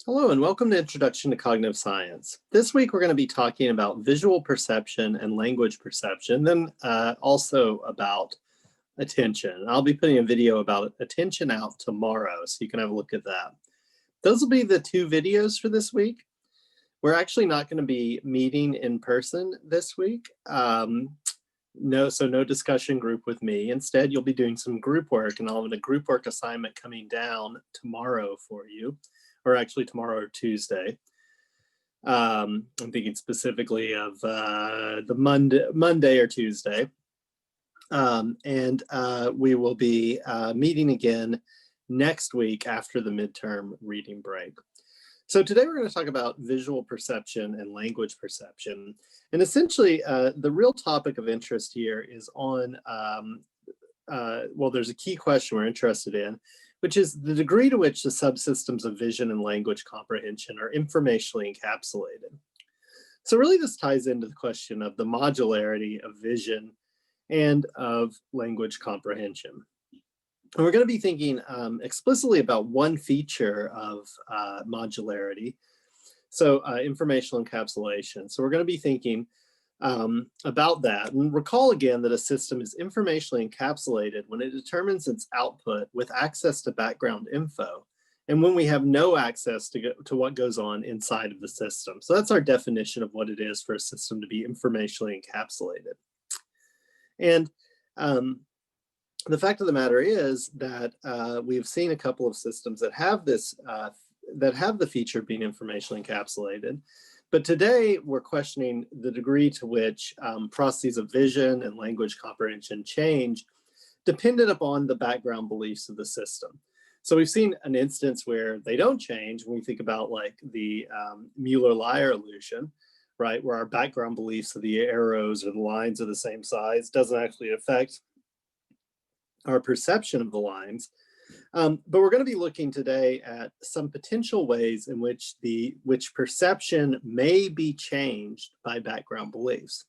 Hello and welcome to Introduction to Cognitive Science. This week we're going to be talking about visual perception and language perception, then also about attention. I'll be putting a video about attention out tomorrow, so you can have a look at that. Those will be the two videos for this week. We're actually not going to be meeting in person this week. No discussion group with me. Instead, you'll be doing some group work, and I'll have a group work assignment coming down tomorrow for you. Or actually tomorrow or Tuesday. I'm thinking specifically of the Monday or Tuesday. We will be meeting again next week after the midterm reading break. So today we're going to talk about visual perception and language perception. And essentially, the real topic of interest here is on, well, there's a key question we're interested in, which is the degree to which the subsystems of vision and language comprehension are informationally encapsulated. So really this ties into the question of the modularity of vision and of language comprehension. And we're going to be thinking explicitly about one feature of modularity, so informational encapsulation. So we're going to be thinking about that. And recall again that a system is informationally encapsulated when it determines its output with access to background info, and when we have no access to what goes on inside of the system. So that's our definition of what it is for a system to be informationally encapsulated. And the fact of the matter is that we've seen a couple of systems that have this, that have the feature of being informationally encapsulated. But today we're questioning the degree to which processes of vision and language comprehension change dependent upon the background beliefs of the system. So we've seen an instance where they don't change when we think about like the Mueller-Lyer illusion, right? Where our background beliefs of the arrows or the lines are the same size doesn't actually affect our perception of the lines. But we're going to be looking today at some potential ways in which perception may be changed by background beliefs.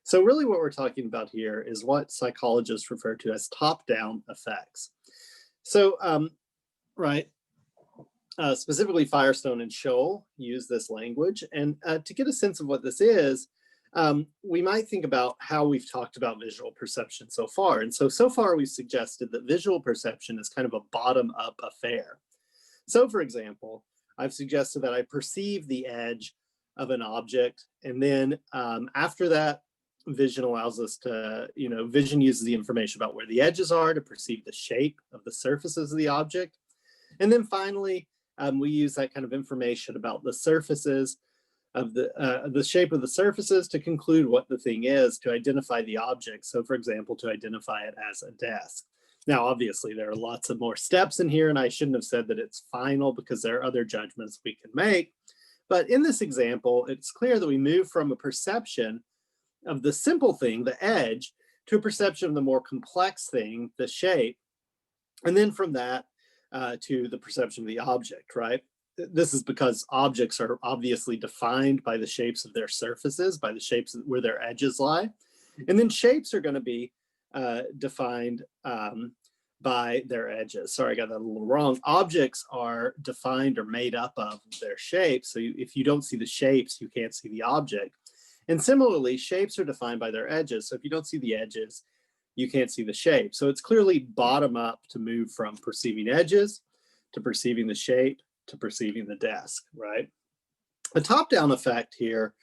So really what we're talking about here is what psychologists refer to as top-down effects. So, specifically Firestone and Scholl use this language. And to get a sense of what this is, we might think about how we've talked about visual perception so far. And so far we've suggested that visual perception is kind of a bottom-up affair. So for example, I've suggested that I perceive the edge of an object, and then after that, vision allows us to, vision uses the information about where the edges are to perceive the shape of the surfaces of the object. And then finally, we use that kind of information about the surfaces of the shape of the surfaces to conclude what the thing is, to identify the object. So for example, to identify it as a desk. Now, obviously there are lots of more steps in here, and I shouldn't have said that it's final because there are other judgments we can make. But in this example, it's clear that we move from a perception of the simple thing, the edge, to a perception of the more complex thing, the shape. And then from that to the perception of the object, right? This is because objects are obviously defined by the shapes of their surfaces, by the shapes where their edges lie. And then shapes are going to be defined by their edges. Sorry, I got that a little wrong. Objects are defined or made up of their shapes. So if you don't see the shapes, you can't see the object. And similarly, shapes are defined by their edges. So if you don't see the edges, you can't see the shape. So it's clearly bottom up to move from perceiving edges to perceiving the shape to perceiving the desk, right? A top-down effect here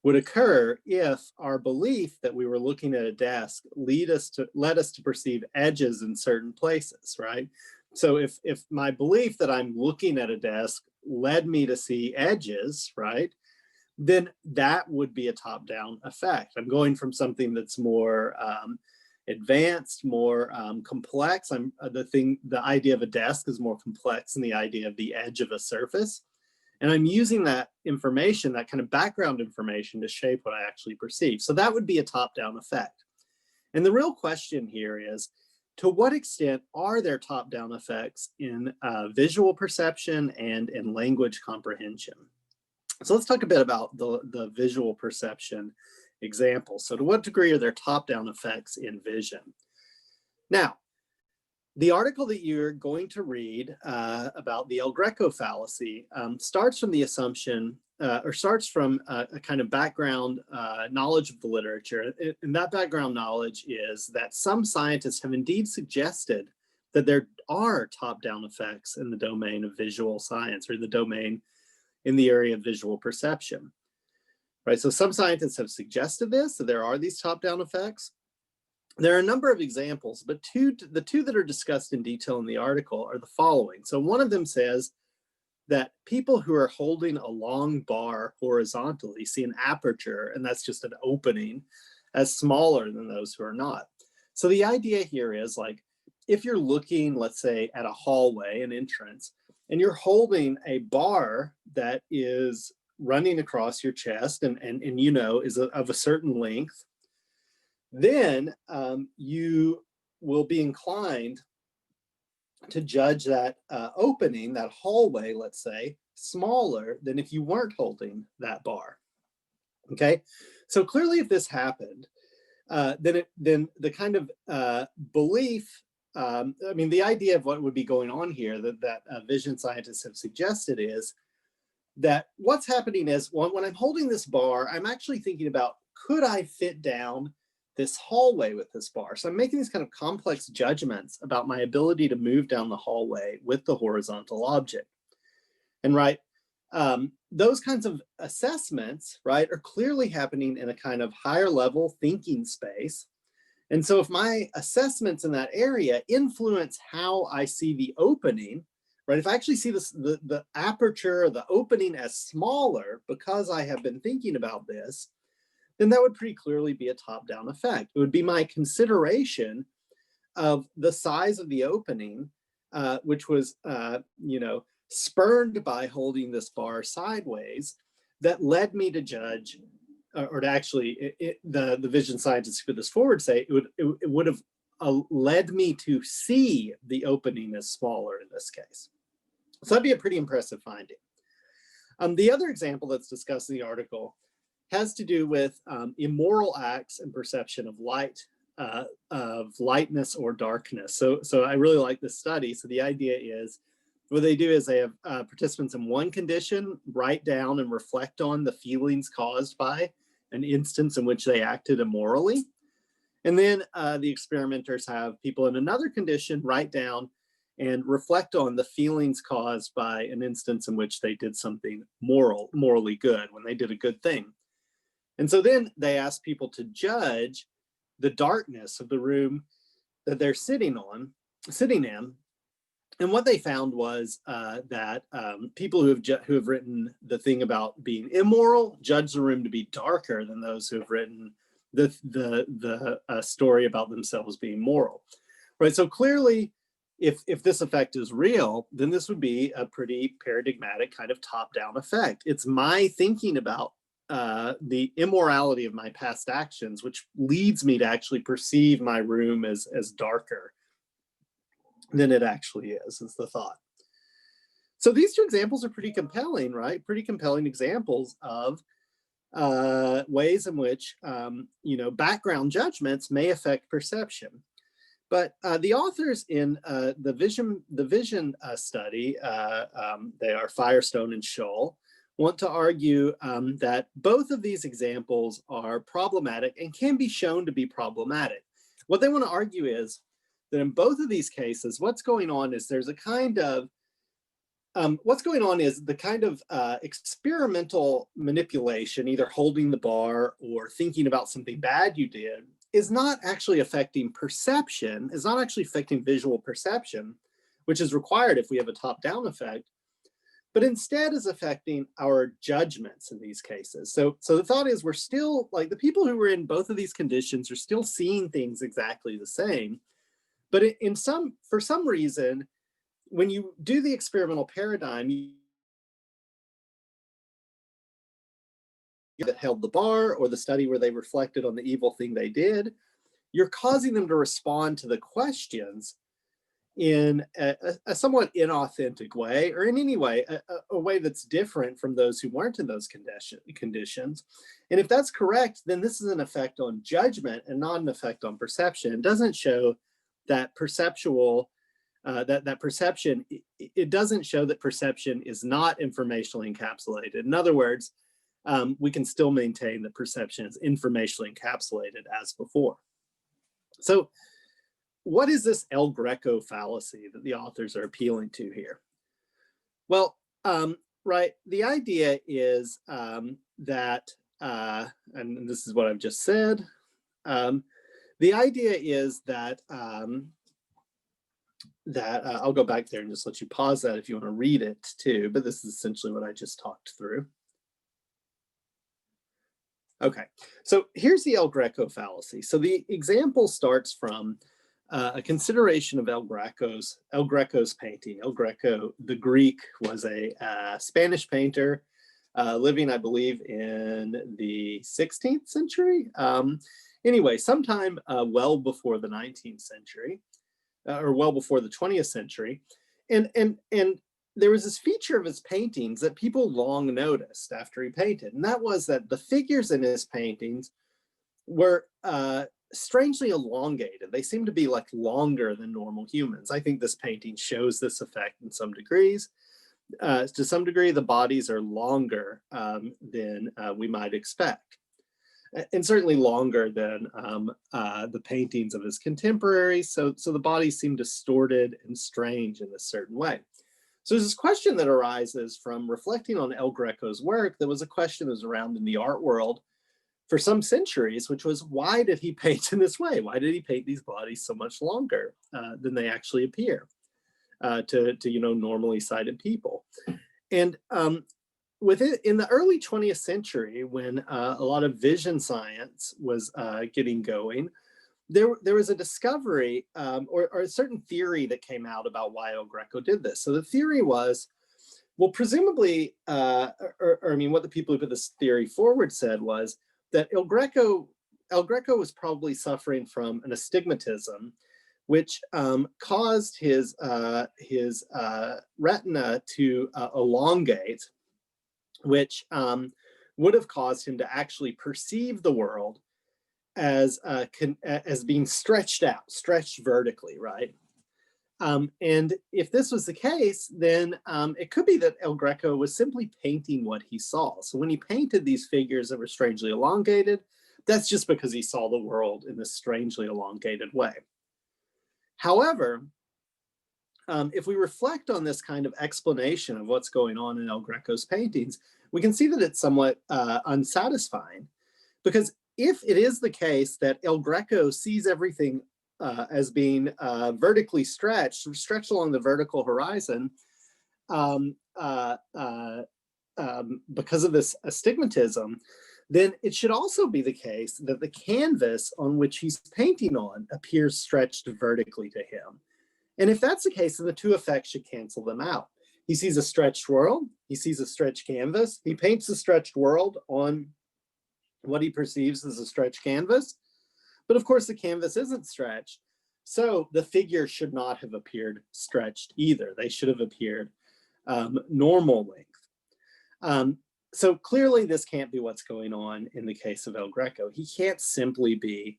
would occur if our belief that we were looking at a desk led us to perceive edges in certain places, right? So if my belief that I'm looking at a desk led me to see edges, right, then that would be a top-down effect. I'm going from something that's more advanced, more complex. The idea of a desk is more complex than the idea of the edge of a surface. And I'm using that information, that kind of background information, to shape what I actually perceive. So that would be a top-down effect. And the real question here is, to what extent are there top-down effects in visual perception and in language comprehension? So let's talk a bit about the visual perception example. So to what degree are there top-down effects in vision? Now, The article that you're going to read about the El Greco fallacy starts from the assumption, or starts from a kind of background knowledge of the literature. And that background knowledge is that some scientists have indeed suggested that there are top-down effects in the domain of visual science, or the domain in the area of visual perception. Right, so some scientists have suggested this, that there are these top-down effects. There are a number of examples, but the two that are discussed in detail in the article are the following. So one of them says that people who are holding a long bar horizontally see an aperture, and that's just an opening, as smaller than those who are not. So the idea here is, like, if you're looking, let's say, at a hallway, an entrance, and you're holding a bar that is running across your chest and you know is of a certain length, then you will be inclined to judge that opening, that hallway, let's say, smaller than if you weren't holding that bar. Okay, so clearly, if this happened, then the kind of belief, I mean, the idea of what would be going on here that vision scientists have suggested is that what's happening is when I'm holding this bar, I'm actually thinking about, could I fit down this hallway with this bar? So I'm making these kind of complex judgments about my ability to move down the hallway with the horizontal object. And right, those kinds of assessments, right, are clearly happening in a kind of higher level thinking space. And so if my assessments in that area influence how I see the opening, right, if I actually see this, the aperture, the opening as smaller because I have been thinking about this, then that would pretty clearly be a top-down effect. It would be my consideration of the size of the opening, which was, spurned by holding this bar sideways, that led me to judge, or to actually, the vision scientists who put this forward say it would have led me to see the opening as smaller in this case. So that'd be a pretty impressive finding. The other example that's discussed in the article has to do with immoral acts and perception of light, of lightness or darkness. So I really like this study. So the idea is, what they do is they have participants in one condition write down and reflect on the feelings caused by an instance in which they acted immorally. And then the experimenters have people in another condition write down and reflect on the feelings caused by an instance in which they did something morally good, when they did a good thing. And so then they ask people to judge the darkness of the room that they're sitting in. And what they found was that people who have written the thing about being immoral judge the room to be darker than those who have written the story about themselves being moral. Right. So clearly, if this effect is real, then this would be a pretty paradigmatic kind of top-down effect. It's my thinking about the immorality of my past actions, which leads me to actually perceive my room as darker than it actually is the thought. So these two examples are pretty compelling, right? Pretty compelling examples of ways in which background judgments may affect perception. But the authors in the vision study, they are Firestone and Scholl, want to argue that both of these examples are problematic and can be shown to be problematic. What they want to argue is that in both of these cases, what's going on is there's a kind of, the kind of experimental manipulation, either holding the bar or thinking about something bad you did, is not actually affecting perception, is not actually affecting visual perception, which is required if we have a top-down effect, but instead is affecting our judgments in these cases. So the thought is, we're still, like, the people who were in both of these conditions are still seeing things exactly the same, but for some reason, when you do the experimental paradigm, that held the bar, or the study where they reflected on the evil thing they did, you're causing them to respond to the questions in a somewhat inauthentic way, or in any way, a way that's different from those who weren't in those conditions. And if that's correct, then this is an effect on judgment and not an effect on perception. It doesn't show that perceptual that perception, it doesn't show that perception is not informationally encapsulated. In other words, we can still maintain that perception is informationally encapsulated as before. So what is this El Greco fallacy that the authors are appealing to here? Well, right, the idea is that, and this is what I've just said, the idea is that, I'll go back there and just let you pause that if you want to read it too, but this is essentially what I just talked through. Okay, so here's the El Greco fallacy. So the example starts from a consideration of El Greco's painting. El Greco, the Greek, was a Spanish painter living, I believe, in the 16th century. Anyway, sometime well before the 19th century, or well before the 20th century, and there was this feature of his paintings that people long noticed after he painted, and that was that the figures in his paintings were strangely elongated. They seem to be like longer than normal humans. I think this painting shows this effect in some degrees. To some degree, the bodies are longer than we might expect, and certainly longer than the paintings of his contemporaries. So the bodies seem distorted and strange in a certain way. So there's this question that arises from reflecting on El Greco's work. There was a question that was around in the art world for some centuries, which was, why did he paint in this way? Why did he paint these bodies so much longer than they actually appear to normally sighted people? And in the early 20th century, when a lot of vision science was getting going, there was a discovery or a certain theory that came out about why El Greco did this. So the theory was, well, presumably, I mean, what the people who put this theory forward said was that El Greco was probably suffering from an astigmatism, which caused his retina to elongate, which would have caused him to actually perceive the world as being stretched vertically, right? And if this was the case, then it could be that El Greco was simply painting what he saw. So when he painted these figures that were strangely elongated, that's just because he saw the world in this strangely elongated way. However, if we reflect on this kind of explanation of what's going on in El Greco's paintings, we can see that it's somewhat unsatisfying, because if it is the case that El Greco sees everything as being vertically stretched along the vertical horizon, because of this astigmatism, then it should also be the case that the canvas on which he's painting on appears stretched vertically to him. And if that's the case, then the two effects should cancel them out. He sees a stretched world, he sees a stretched canvas, he paints the stretched world on what he perceives as a stretched canvas. But of course, the canvas isn't stretched, so the figure should not have appeared stretched either. They should have appeared normal length. So clearly, this can't be what's going on in the case of El Greco. He can't simply be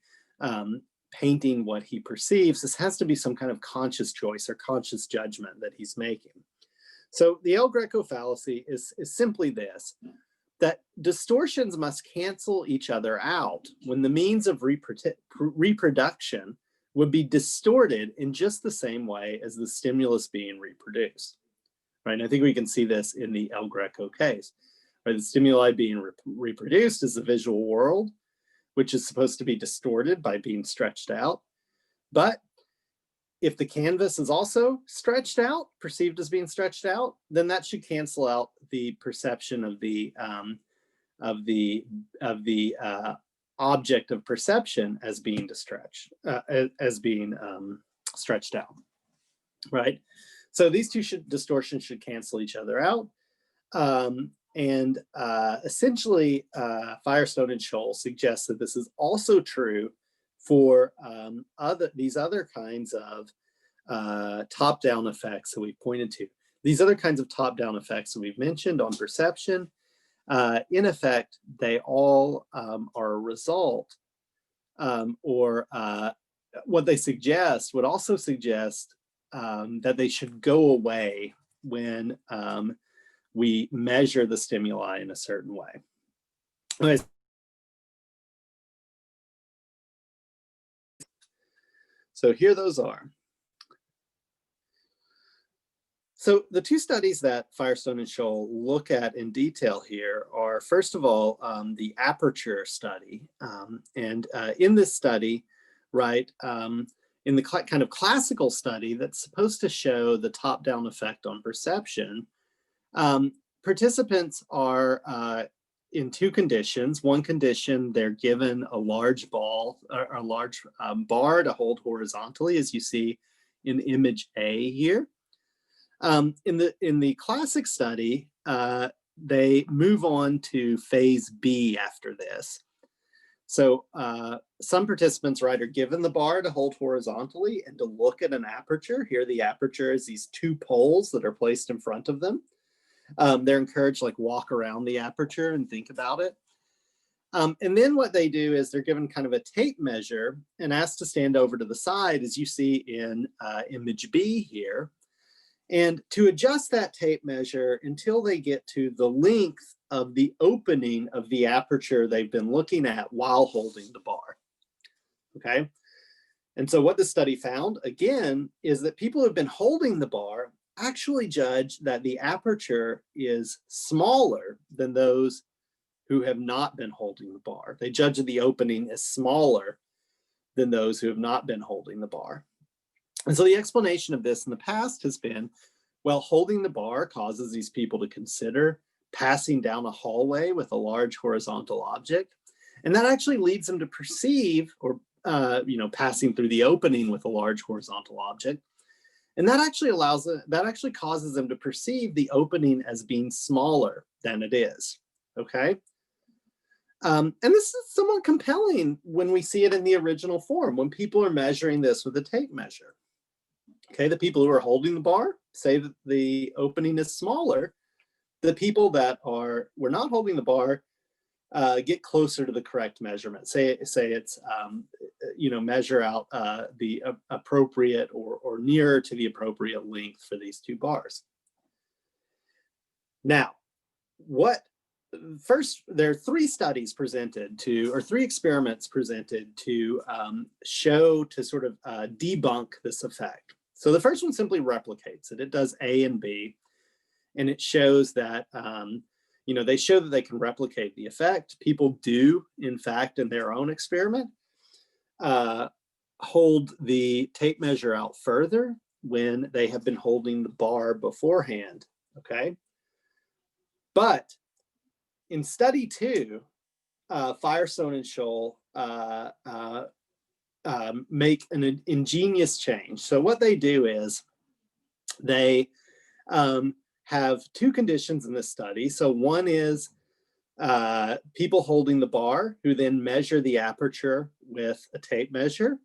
painting what he perceives. This has to be some kind of conscious choice or conscious judgment that he's making. So the El Greco fallacy is simply this: that distortions must cancel each other out when the means of reproduction would be distorted in just the same way as the stimulus being reproduced. Right? And I think we can see this in the El Greco case. Right? The stimuli being reproduced is the visual world, which is supposed to be distorted by being stretched out. But if the canvas is also stretched out, perceived as being stretched out, then that should cancel out the perception of the object of perception as being stretched out, right? So these two distortions should cancel each other out, and essentially, Firestone and Scholl suggests that this is also true for these other kinds of top-down effects that we've pointed to. These other kinds of top-down effects that we've mentioned on perception, in effect, they all are a result, or what they suggest would also suggest that they should go away when we measure the stimuli in a certain way. Okay. So here those are. So the two studies that Firestone and Scholl look at in detail here are, first of all, the aperture study. In this study, right, in the kind of classical study that's supposed to show the top-down effect on perception, participants are in two conditions. One condition, they're given a large ball, or a large bar to hold horizontally, as you see in image A here. In the classic study, they move on to phase B after this. So some participants, right, are given the bar to hold horizontally and to look at an aperture. Here the aperture is these two poles that are placed in front of them. They're encouraged to like walk around the aperture and think about it. And then what they do is they're given kind of a tape measure and asked to stand over to the side, as you see in image B here, and to adjust that tape measure until they get to the length of the opening of the aperture they've been looking at while holding the bar. Okay. And so what the study found, again, is that people who've been holding the bar actually judge that the aperture is smaller than those who have not been holding the bar. They judge that the opening is smaller than those who have not been holding the bar. And so the explanation of this in the past has been, well, holding the bar causes these people to consider passing down a hallway with a large horizontal object. And that actually leads them to perceive, or passing through the opening with a large horizontal object. And that actually causes them to perceive the opening as being smaller than it is, okay? And this is somewhat compelling when we see it in the original form, when people are measuring this with a tape measure. Okay, the people who are holding the bar say that the opening is smaller. The people that were not holding the bar get closer to the correct measurement. Say it's measure out the appropriate or nearer to the appropriate length for these two bars. Now, first, there are three studies presented to, or three experiments presented to show, to sort of debunk this effect. So the first one simply replicates it. It does A and B, and it shows that, they show that they can replicate the effect. People do, in fact, in their own experiment, hold the tape measure out further when they have been holding the bar beforehand, okay? But in study 2, Firestone and Scholl make an ingenious change. So what they do is they have two conditions in this study. So one is people holding the bar who then measure the aperture with a tape measure.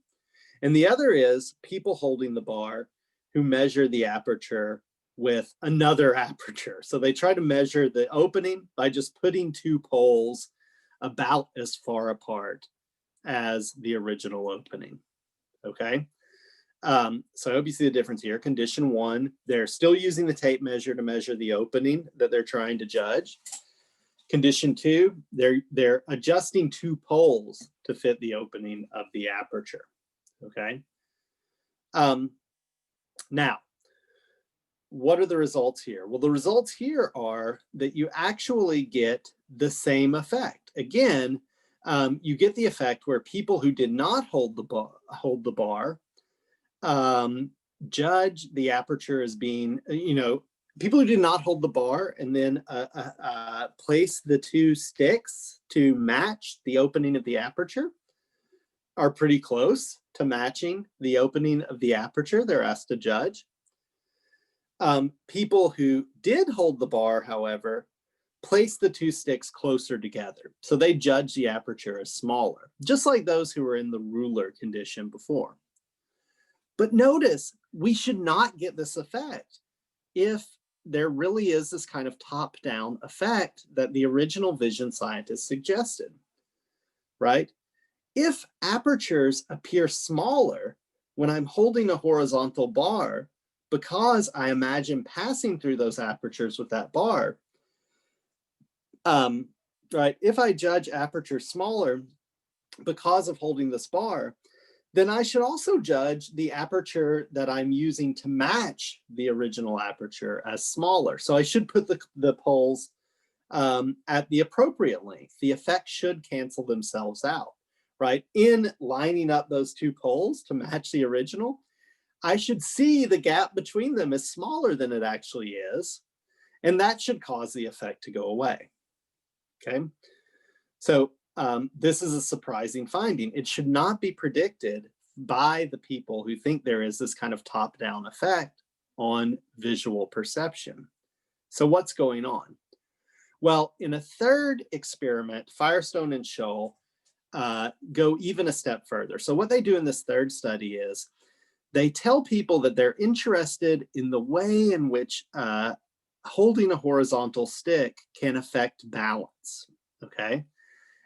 And the other is people holding the bar who measure the aperture with another aperture. So they try to measure the opening by just putting two poles about as far apart as the original opening, okay? So I hope you see the difference here. Condition 1, they're still using the tape measure to measure the opening that they're trying to judge. Condition 2, they're adjusting two poles to fit the opening of the aperture, okay? Now, what are the results here? Well, the results here are that you actually get the same effect. Again, you get the effect where people who did not hold the bar judge the aperture as being, people who did not hold the bar and then place the two sticks to match the opening of the aperture are pretty close to matching the opening of the aperture they're asked to judge. People who did hold the bar, however, place the two sticks closer together. So they judge the aperture as smaller, just like those who were in the ruler condition before. But notice, we should not get this effect if there really is this kind of top-down effect that the original vision scientists suggested, right? If apertures appear smaller when I'm holding a horizontal bar because I imagine passing through those apertures with that bar. Right, if I judge aperture smaller because of holding this bar, then I should also judge the aperture that I'm using to match the original aperture as smaller. So I should put the poles at the appropriate length. The effects should cancel themselves out, right? In lining up those two poles to match the original, I should see the gap between them is smaller than it actually is, and that should cause the effect to go away, okay? So this is a surprising finding. It should not be predicted by the people who think there is this kind of top-down effect on visual perception. So what's going on? Well, in a third experiment, Firestone and Scholl go even a step further. So what they do in this third study is they tell people that they're interested in the way in which holding a horizontal stick can affect balance, okay?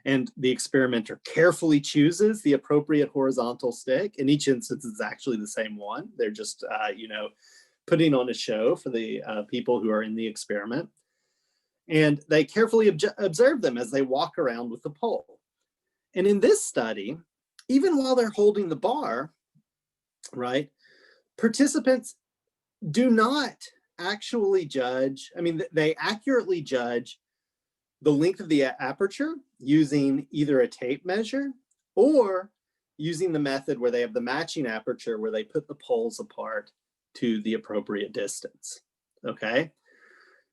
And the experimenter carefully chooses the appropriate horizontal stick. In each instance, it's actually the same one. They're just, putting on a show for the people who are in the experiment. And they carefully observe them as they walk around with the pole. And in this study, even while they're holding the bar, right, participants do not actually judge, they accurately judge the length of the aperture using either a tape measure or using the method where they have the matching aperture where they put the poles apart to the appropriate distance, okay?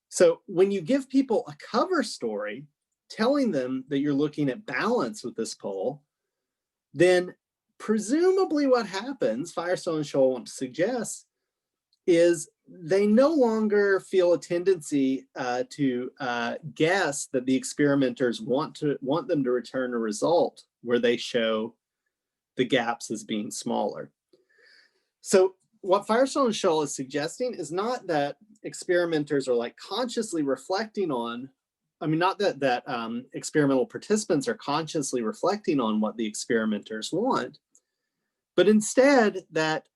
So when you give people a cover story telling them that you're looking at balance with this pole, then presumably what happens, Firestone and Scholl want to suggest, is they no longer feel a tendency to guess that the experimenters want them to return a result where they show the gaps as being smaller. So what Firestone and Scholl is suggesting is not that experimenters are like consciously reflecting on, not that experimental participants are consciously reflecting on what the experimenters want, but instead that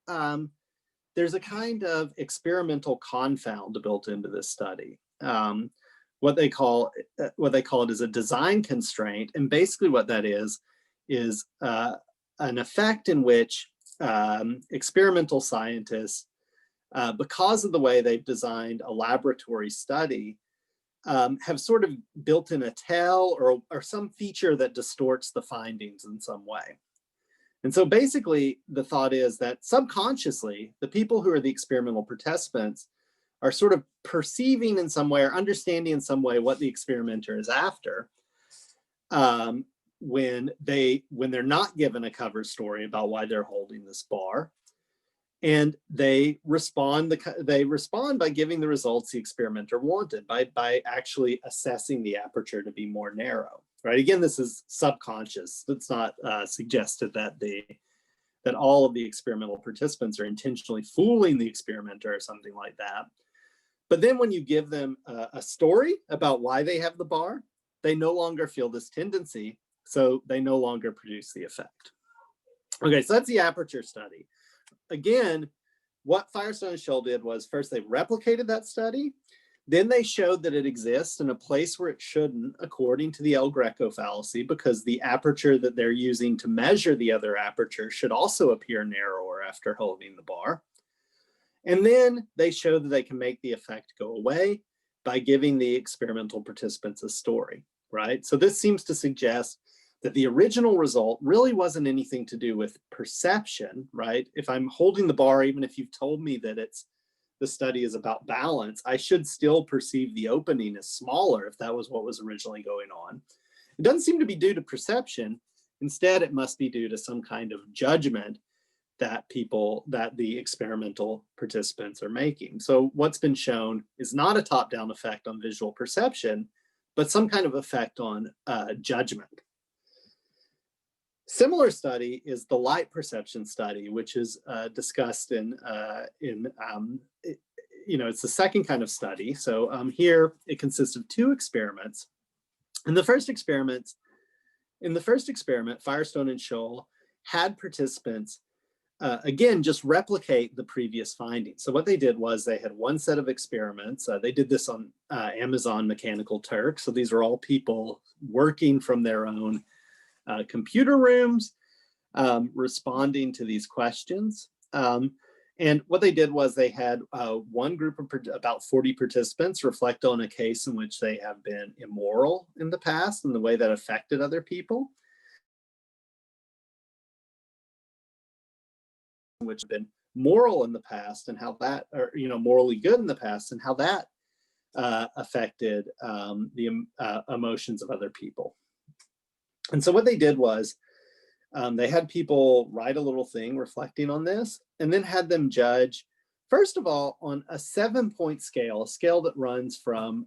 there's a kind of experimental confound built into this study. What they call it is a design constraint, and basically what that is an effect in which experimental scientists, because of the way they've designed a laboratory study, have sort of built in a tail or some feature that distorts the findings in some way. And so basically the thought is that subconsciously, the people who are the experimental participants are sort of perceiving in some way or understanding in some way what the experimenter is after when they're not given a cover story about why they're holding this bar. And they respond by giving the results the experimenter wanted, by actually assessing the aperture to be more narrow. Right. Again, this is subconscious. It's not suggested that all of the experimental participants are intentionally fooling the experimenter or something like that. But then when you give them a story about why they have the bar, they no longer feel this tendency, so they no longer produce the effect. Okay, so that's the aperture study. Again, what Firestone and Scholl did was first they replicated that study. Then they showed that it exists in a place where it shouldn't, according to the El Greco fallacy, because the aperture that they're using to measure the other aperture should also appear narrower after holding the bar. And then they showed that they can make the effect go away by giving the experimental participants a story, right? So this seems to suggest that the original result really wasn't anything to do with perception, right? If I'm holding the bar, even if you've told me that the study is about balance, I should still perceive the opening as smaller if that was what was originally going on. It doesn't seem to be due to perception. Instead, it must be due to some kind of judgment that the experimental participants are making. So what's been shown is not a top-down effect on visual perception, but some kind of effect on judgment. Similar study is the light perception study, which is discussed it's the second kind of study. So here it consists of two experiments. In the first experiment, Firestone and Scholl had participants again, just replicate the previous findings. So what they did was they had one set of experiments. They did this on Amazon Mechanical Turk. So these are all people working from their own computer rooms, responding to these questions. And what they did was they had one group of about 40 participants reflect on a case in which they have been immoral in the past and the way that affected other people, which have been moral in the past and how that, or morally good in the past and how that affected the emotions of other people. And so what they did was they had people write a little thing reflecting on this, and then had them judge, first of all, on a 7-point scale, a scale that runs from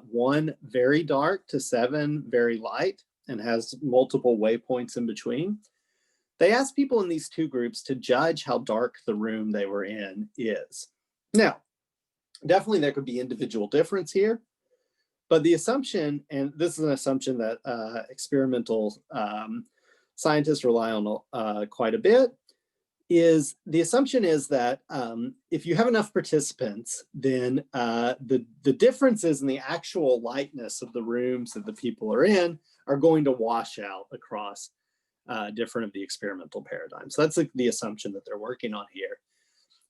1 very dark to 7 very light and has multiple waypoints in between. They asked people in these two groups to judge how dark the room they were in is. Now, definitely there could be individual difference here, but the assumption, and this is an assumption that experimental scientists rely on quite a bit, is the assumption is that if you have enough participants, then the differences in the actual lightness of the rooms that the people are in are going to wash out across different of the experimental paradigms. So that's the assumption that they're working on here.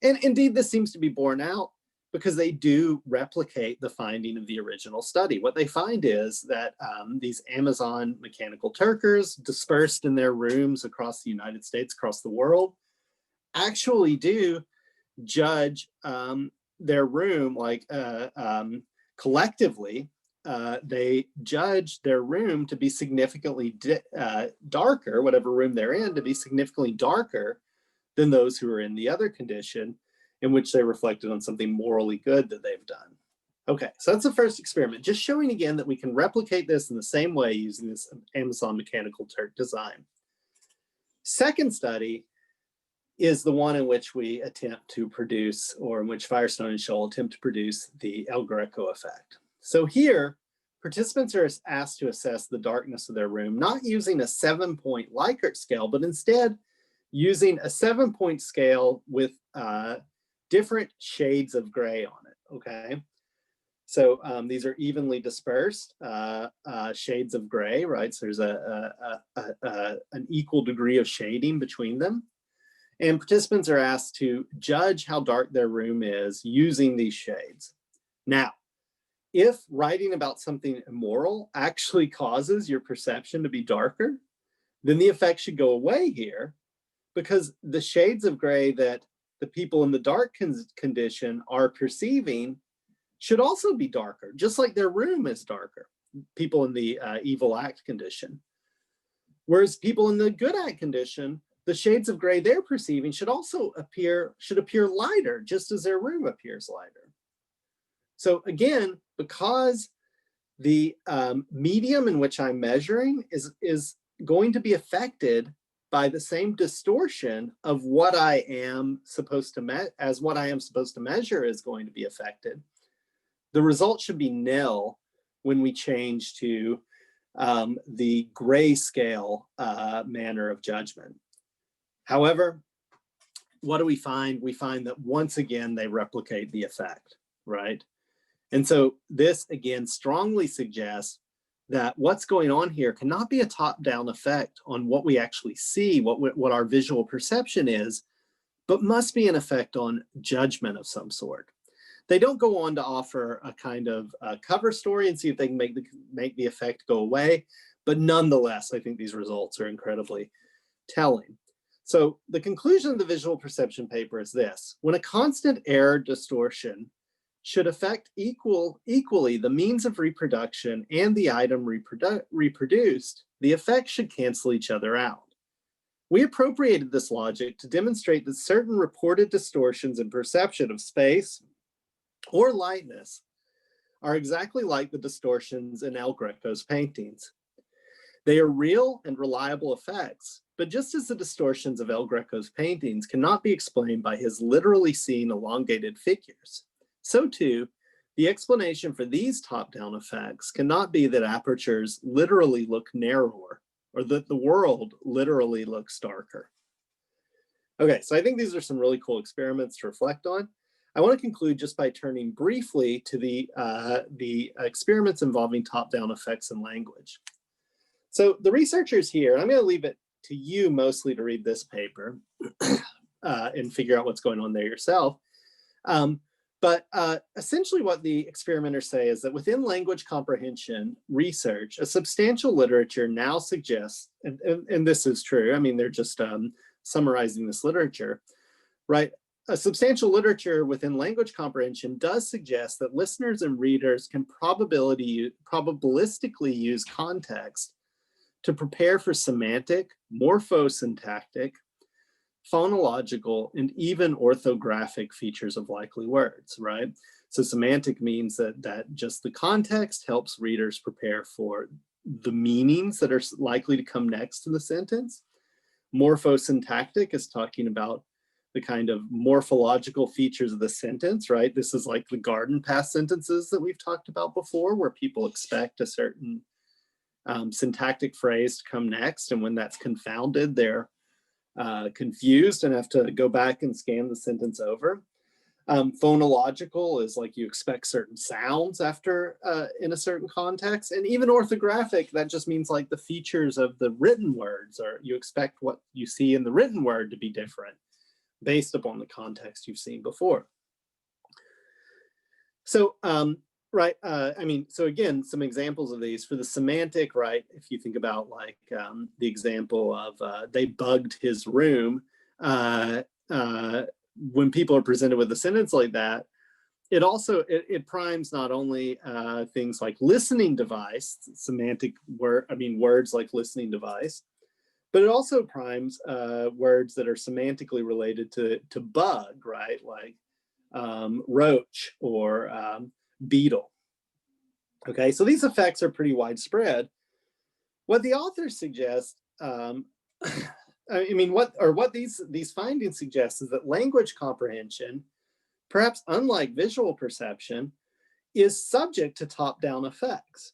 And indeed, this seems to be borne out because they do replicate the finding of the original study. What they find is that these Amazon Mechanical Turkers dispersed in their rooms across the United States, across the world, actually do judge their room like collectively. They judge their room to be significantly darker, whatever room they're in, to be significantly darker than those who are in the other condition in which they reflected on something morally good that they've done. Okay, so that's the first experiment, just showing again that we can replicate this in the same way using this Amazon Mechanical Turk design. Second study is the one in which we attempt to produce, or in which Firestone and Scholl attempt to produce, the El Greco effect. So here, participants are asked to assess the darkness of their room, not using a 7-point Likert scale, but instead using a 7-point scale with different shades of gray on it, okay? So these are evenly dispersed shades of gray, right? So there's an equal degree of shading between them. And participants are asked to judge how dark their room is using these shades. Now, if writing about something immoral actually causes your perception to be darker, then the effect should go away here, because the shades of gray that the people in the dark condition are perceiving should also be darker, just like their room is darker, people in the evil act condition. Whereas people in the good act condition, the shades of gray they're perceiving should appear lighter, just as their room appears lighter. So again, because the medium in which I'm measuring is going to be affected by the same distortion of what I am supposed to measure is going to be affected, the result should be nil when we change to the grayscale manner of judgment. However, what do we find? We find that once again, they replicate the effect, right? And so this again strongly suggests that what's going on here cannot be a top-down effect on what we actually see, what our visual perception is, but must be an effect on judgment of some sort. They don't go on to offer a kind of cover story and see if they can make the effect go away, but nonetheless, I think these results are incredibly telling. So the conclusion of the visual perception paper is this: when a constant error distortion should affect equally the means of reproduction and the item reproduced, the effects should cancel each other out. We appropriated this logic to demonstrate that certain reported distortions in perception of space or lightness are exactly like the distortions in El Greco's paintings. They are real and reliable effects, but just as the distortions of El Greco's paintings cannot be explained by his literally seen elongated figures, so too, the explanation for these top-down effects cannot be that apertures literally look narrower or that the world literally looks darker. Okay, so I think these are some really cool experiments to reflect on. I want to conclude just by turning briefly to the experiments involving top-down effects in language. So the researchers here, and I'm going to leave it to you mostly to read this paper and figure out what's going on there yourself. But essentially what the experimenters say is that within language comprehension research, a substantial literature now suggests, and this is true, I mean, they're just summarizing this literature, right? A substantial literature within language comprehension does suggest that listeners and readers can probabilistically use context to prepare for semantic, morphosyntactic, phonological, and even orthographic features of likely words, right? So semantic means that just the context helps readers prepare for the meanings that are likely to come next in the sentence. Morphosyntactic is talking about the kind of morphological features of the sentence, right? This is like the garden path sentences that we've talked about before, where people expect a certain syntactic phrase to come next, and when that's confounded, they're confused and have to go back and scan the sentence over. Phonological is like you expect certain sounds after in a certain context, and even orthographic, that just means like the features of the written words, or you expect what you see in the written word to be different based upon the context you've seen before. So right, I mean, so again, some examples of these for the semantic, right? If you think about like the example of they bugged his room, when people are presented with a sentence like that, it also, it primes not only things like listening device, semantic word, I mean, words like listening device, but it also primes words that are semantically related to bug, right? Like roach or beetle. Okay, so these effects are pretty widespread. What the authors suggest, I mean, what these findings suggest is that language comprehension, perhaps unlike visual perception, is subject to top-down effects,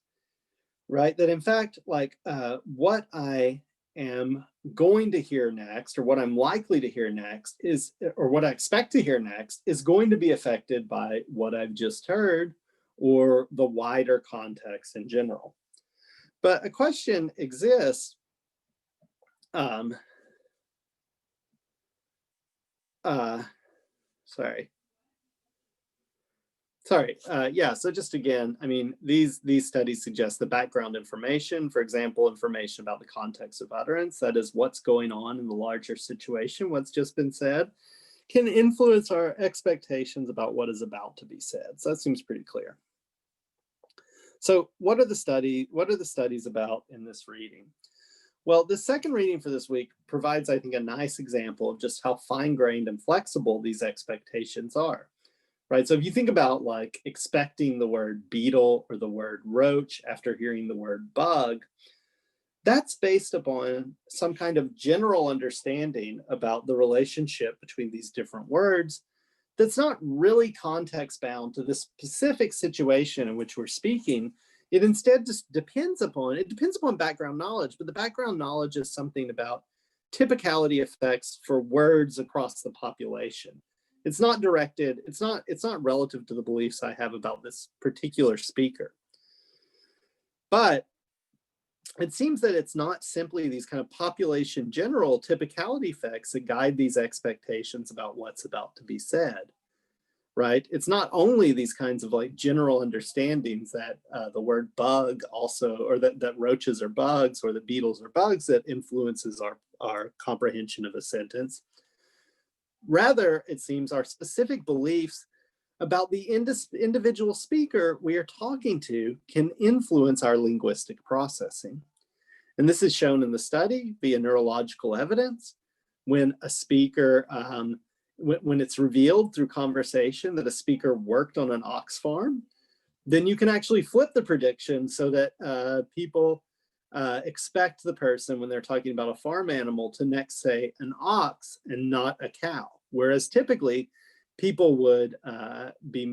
right? That in fact, like what I am going to hear next, or what I'm likely to hear next is, or what I expect to hear next is going to be affected by what I've just heard or the wider context in general. But a question exists, yeah, so just again, I mean, these studies suggest the background information, for example, information about the context of utterance, that is what's going on in the larger situation, what's just been said, can influence our expectations about what is about to be said. So that seems pretty clear. So what are the studies about in this reading? Well, the second reading for this week provides, I think, a nice example of just how fine-grained and flexible these expectations are, right? So if you think about like expecting the word beetle or the word roach after hearing the word bug, that's based upon some kind of general understanding about the relationship between these different words that's not really context bound to the specific situation in which we're speaking. It instead just depends upon background knowledge, but the background knowledge is something about typicality effects for words across the population. It's not directed, it's not relative to the beliefs I have about this particular speaker. But it seems that it's not simply these kind of population general typicality effects that guide these expectations about what's about to be said, right? It's not only these kinds of like general understandings that the word bug also, or that roaches are bugs or that beetles are bugs that influences our comprehension of a sentence. Rather, it seems our specific beliefs about the individual speaker we are talking to can influence our linguistic processing. And this is shown in the study via neurological evidence. When a speaker, when it's revealed through conversation that a speaker worked on an ox farm, then you can actually flip the prediction so that people expect the person, when they're talking about a farm animal, to next say an ox and not a cow. Whereas typically people would be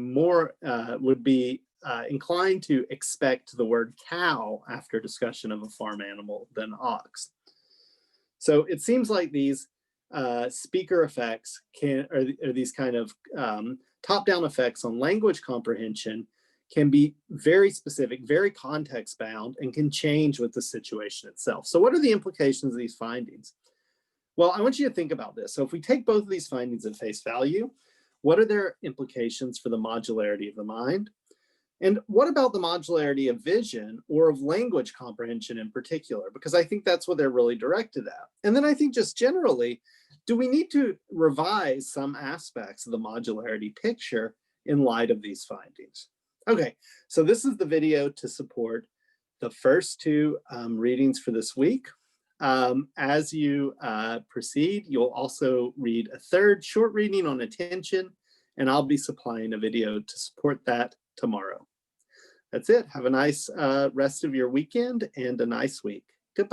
inclined to expect the word cow after discussion of a farm animal than ox. So it seems like these speaker effects or these kind of top-down effects on language comprehension can be very specific, very context bound, and can change with the situation itself. So what are the implications of these findings? Well, I want you to think about this. So if we take both of these findings at face value, what are their implications for the modularity of the mind? And what about the modularity of vision or of language comprehension in particular? Because I think that's what they're really directed at. And then I think just generally, do we need to revise some aspects of the modularity picture in light of these findings? Okay, so this is the video to support the first two readings for this week. As you proceed, you'll also read a third short reading on attention, and I'll be supplying a video to support that tomorrow. That's it. Have a nice rest of your weekend and a nice week.